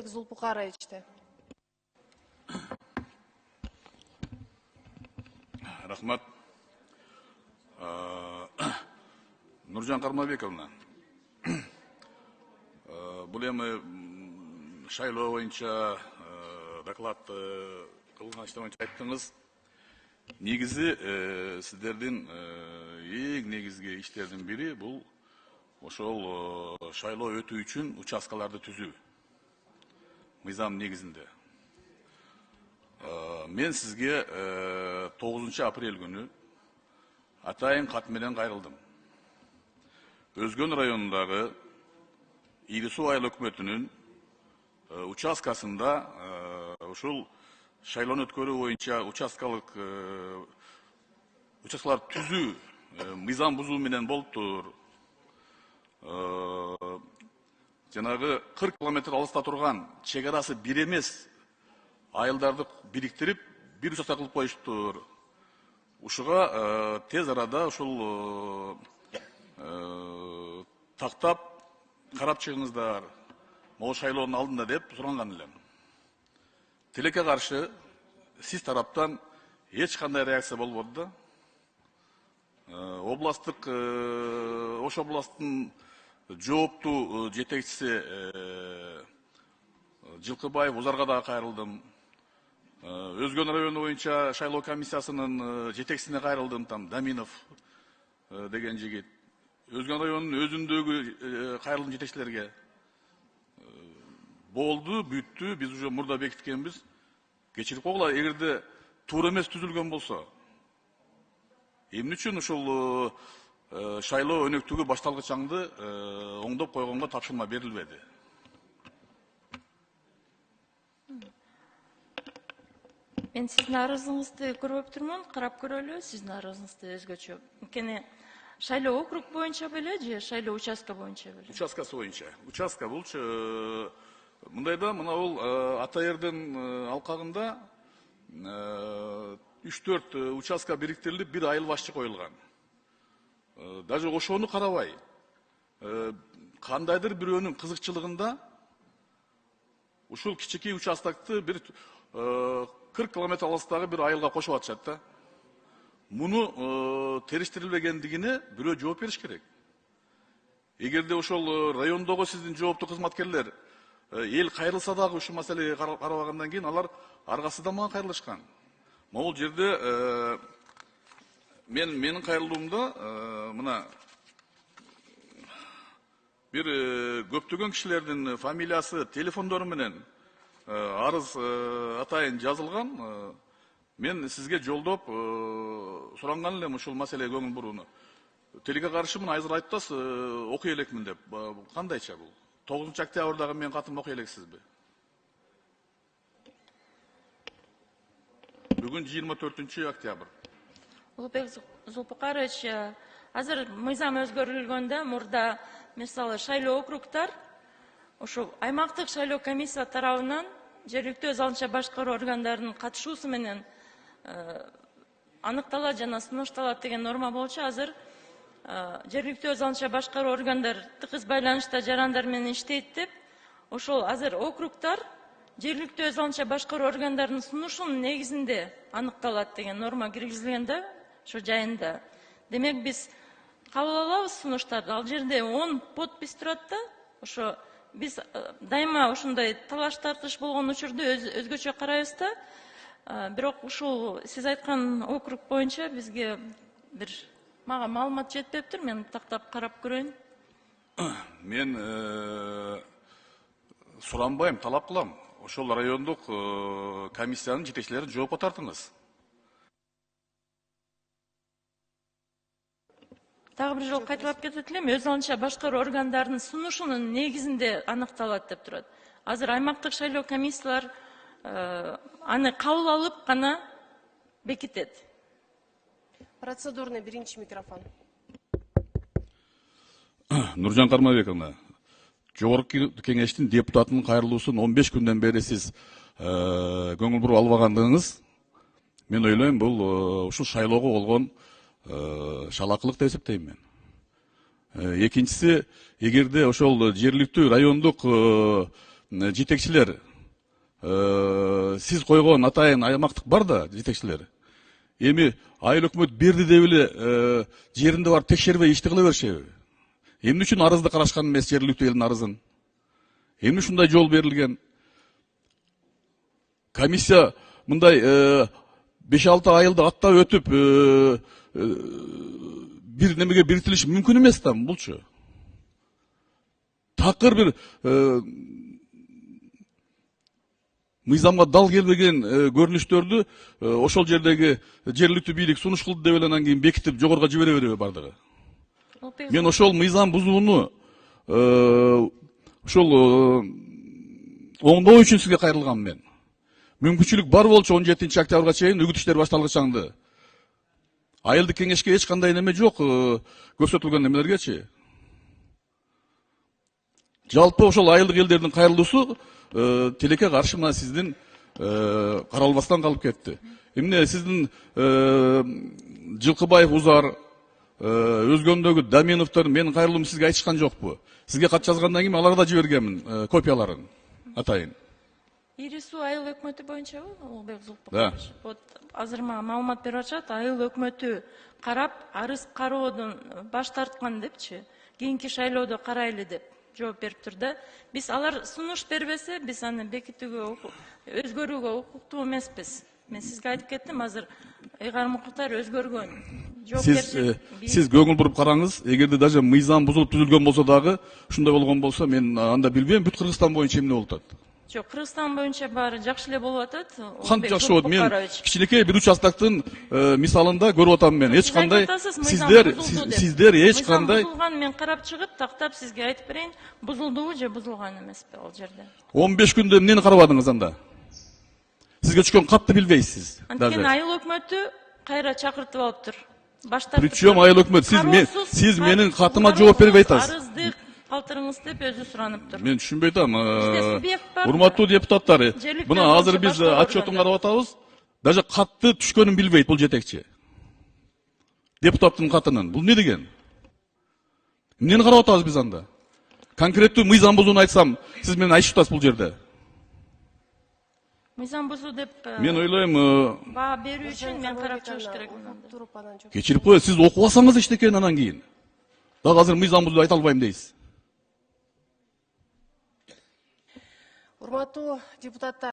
Зулпукаровичте. Рахмат. Нуржан Кармабековна, бұл эми шайлоо боюнча доклад кылган иште боюнча айттыңыз. Негизи сиздердин эң негизги иштердин бири бул ошол шайлоо өтүү үчүн участкаларды түзүү. Мыйзам негизинде. Мен сизге 9 апрель күнү атайын кат менен кайрылдым. Өзгөн районундагы Ири-суу айыл өкмөтүнүн участкасында ушул шайлоону өткөрүү боюнча участкалар түзүү мыйзам бузуу менен болуптур. Жанагы 40 километр алыста турган чек арасы бир эмес айылдарды бириктирип бир участок кылып коюштур. Ушуга тез арада ушул тактап карап чыгыңыздар. Могу шайлоонун алдында деп суранган элем. Тилекке каршы сиз тараптан эч кандай реакция болбоду да. Областтык Ош областынын жооптуу жетекчиси Жылкыбаев Узарга да кайрылдым. Өзгөн району боюнча шайлоо комиссиясынын жетекчисине кайрылдым, там Даминов деген жигит. Өзгөн районунун өзүндөгү кайрылдым жетекчилерге. Болду, бүттү, биз уже мурда бекиткенбиз. Кечирип койгула, эгерде туура эмес түзүлгөн болсо. Эмне үчүн ушул шайлоо өнөктүгү башталгыч аңды оңдоп койгонго тапшырма берилбеди? Мен сиздин арызыңызды көрүп турмун, карап көрөлү, сиздин арызыңызды өзгөчө. Анткени шайлоо округ боюнча беле же шайлоо участка боюнча беле? Участкасы боюнча. Участка болчу мындайда, мына бул АТРдин алкагында 3-4 участка бириктирилип, бир айыл башчы коюлган. Даже ошону карабай, кандайдыр бирөөнүн кызыкчылыгында ушул кичинекей участокты бир 40 километр алыстагы бир айылга кошуп атышат да. Муну териштирилбегендигине бирөө жооп бериш керек. Эгерде ошол райондогу сиздин жооптуу кызматкерлер эл кайрылса дагы ушул маселеге карабагандан кийин алар аргасында мага кайрылышкан. Могул жерде менин кайрылуумда мына бир көптөгөн кишилердин фамилиясы, телефондору менен арыз атайын жазылган. Мен сизге жолдоп суранган элем ушул маселеге көңүл бурууну. Тилекке каршымын, азыр айтасыз окуй элекмин деп. Кандайча бул? 9 октябрдагы мен катым окуй элексизби? Бүгүн 24 октябрь. Улубек Зулпукарович, азыр мыйзам өзгөрүлгөндө мурда мисалы шайлоо округтар ошо аймактык шайлоо комиссия тарабынан жергиликтүү өз алынча башкаруу органдарынын катышуусу менен аныкталат жана сунушталат деген норма болчу. Азыр жергиликтүү өз алынча башкаруу органдар тыгыз байланышта жарандар менен иштейт деп, ошол азыр округтар жергиликтүү өз алынча башкаруу органдарынын сунушунун негизинде аныкталат деген норма киргизилген да, ошо жайында. Демек биз кабыл алабыз сунуштарды. Ал жерде 10 подпись турат да, ошо биз дайыма ушундай талаш тартыш болгон учурду өзгөчө карайбыз да. Бирок ушул сиз айткан округ боюнча бизге бир мага маалымат жетпептир. Мен тактап карап көрөйүн. Мен суранбайм, талап кылам. Ошол райондук комиссиянын жетекчилерин жоопко тартыңыз. Дагы бир жолу кайталап кетет элем, өз алынча башкаруу органдарынын сунушунун негизинде аныкталат деп турат. Азыр аймактык шайлоо комиссиялар аны кабыл алып гана бекитет. Процедурный биринчи микрофон. Нуржан Кармабековна, жогорку кеңештин депутатынын кайрылуусун 15 күндөн бери сиз көңүл буруп албагандыгыңыз, мен ойлойм, бул ушул шайлоого болгон шалакылык деп эсептейм мен. Экинчиси, эгерде ошол жергиликтүү райондук жетекчилер, сиз койгон атайын аймактык бар да жетекчилер. Эми айыл өкмөт берди деп эле жеринде барып текшербей ишти кыла беришеби? Эмне үчүн арызды карашкан эмес жергиликтүү элдин арызын? Эмне ушундай жол берилген? Комиссия мындай 5-6 айылды аттап өтүп бир немеге биритилиши мүмкүн эмес да булчу. Такыр бир мыйзамга дал келбеген көрүнүштөрдү ошол жердеги жергиликтүү бийлик сунуш кылды деп эле анан кийин бекитип жогоруга жибере береби бардыгы. Мен ошол мыйзам бузууну ошол оңдоо үчүн сизге кайрылгам мен. Мүмкүнчүлүк бар болчу 17 октябрга чейин үгүт иштери башталгычаңды. Айылдык кеңешке эч кандай неме жок, көрсөтүлгөн немелергечи. Жалпы ошол айылдык элдердин кайрылуусу тилекке каршы мына сиздин каралбастан калып кетти. Эмне сиздин Жылкыбаев Узар, өзгөндөгү Даминовдор менин кайрылуумду сизге айтышкан жокпу? Сизге кат жазгандан кийин аларга да жибергенмин копияларын атайын. Ири суу айыл өкмөтү боюнчабы? Улукбек Да. Зулпукович. Вот азыр мага маалымат берип атышат, айыл өкмөтү карап, арыз кароодон баш тарткан депчи. Кийинки шайлоодо карайлы деп жооп бериптир да. Биз алар сунуш бербесе, биз аны бекитүүгө, өзгөрүүгө укуктуу эмеспиз. Мен сизге айтып кеттим, азыр ыйгарым укуктар өзгөргөн. Сиз көңүл буруп караңыз, эгерде даже мыйзам бузулуп түзүлгөн болсо дагы, ушундай болгон болсо, мен анда билбейм, бүт Кыргызстан боюнча эмне болуп атат. Жок, Кыргызстан боюнча баары жакшы эле болуп атат. Канча жакшы болот? Мен кичинекей бир участактын мисалында көрүп атам мен. Эч кандай сиздер эч кандай бузулган, мен карап чыгып, тактап сизге айтып берейин, бузулдубу же бузулган эмеспи ал жерде. 15 күндө эмнени карабадыңыз анда? Сизге түшкөн катты билбейсиз. Анткени айыл өкмөтү кайра чакыртып алыптыр. Баштап. Причем айыл өкмөт, сиз менин катыма жооп бербей атасыз. Арызды калтырыңыз деп өзү сураныптыр. Мен түшүнбөй атам. Урматтуу депутаттар, мына азыр биз отчетун карап атабыз. Даже катты түшкөнүн билбейт бул жетекчи. Депутаттын катынын. Бул эмне деген? Эмнени карап атабыз биз анда? Конкреттүү мыйзам бузууну айтсам, сиз менен айтышып атасыз бул жерде. Мыйзам бузуу деп Мен ойлойм, баа берүү үчүн мен карап чыгыш керек. кечирип коет, сиз окуп алсаңыз эчтекени анан кийин. Дагы азыр мыйзам бузууду айта албайм дейсиз. Урматтуу депутаттар.